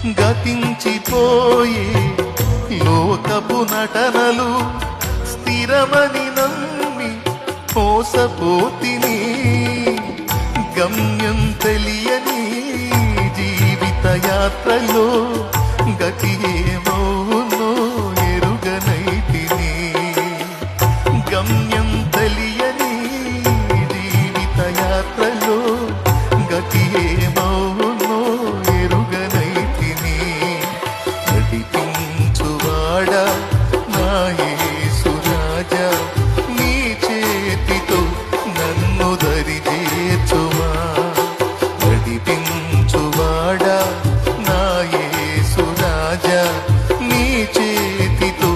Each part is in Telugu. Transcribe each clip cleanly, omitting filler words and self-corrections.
గతించిపోయే లోకపు నటనలు స్థిరమని నమ్మి మోసపోతిని. గమ్యం తెలియని జీవిత యాత్రలో గతి ఏమవునో ఎరుగనైతిని. గమ్యం తెలియని జీవిత యాత్రలో గతి ఏమవునో ఎరుగనైతిని. నడిపించువాడా నా యేసు రాజా, నీ చేతితో నన్ను దరి చేర్చుమా. నడిపించువాడా నా యేసు రాజా, నీ చేతితో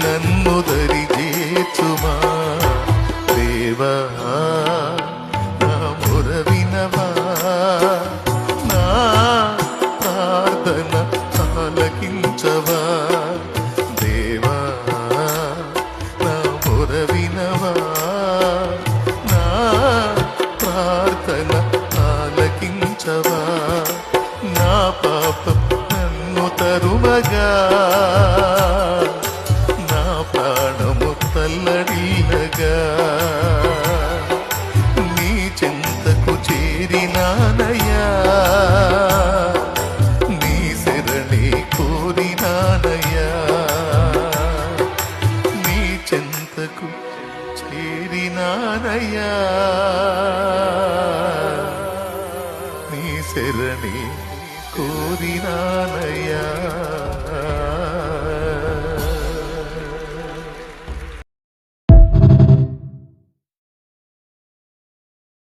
నన్ను దరి చేర్చుమా. దేవా నా మొర వినవా, నా ప్రార్థన ఆలకించవా. దేవా నా మొర వినవా, నా ప్రార్థన ఆలకించవా. నా పాపం నన్ను తరుమగా, నా ప్రాణము తల్లడిల్లగా. నీ చెంతకు చేరినానయ్యా, నీ శరణి కోరినానయ్యా. నీ చెంతకు చేరినానయ్యా, నీ శరణి కోరినానయ్యా.